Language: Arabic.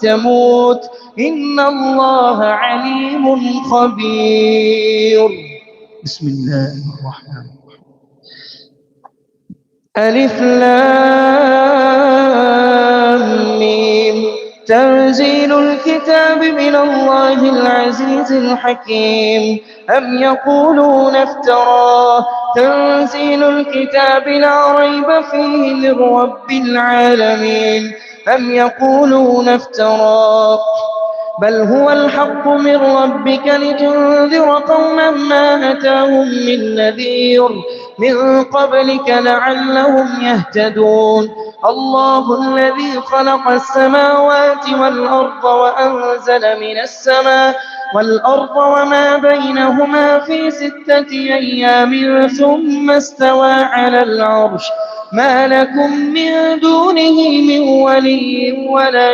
تموت إن الله عليم خبير. بسم الله الرحمن الرحيم. ألف لام ميم. تنزيل الكتاب من الله العزيز الحكيم. أم يقولون افتراه. تنزيل الكتاب لا ريب فيه من رب العالمين. أم يقولون افتراه بل هو الحق من ربك لتنذر قوما ما أتاهم من نذير من قبلك لعلهم يهتدون. الله الذي خلق السماوات والأرض وأنزل من السماء والأرض وما بينهما في 6 أيام ثم استوى على العرش ما لكم من دونه من ولي ولا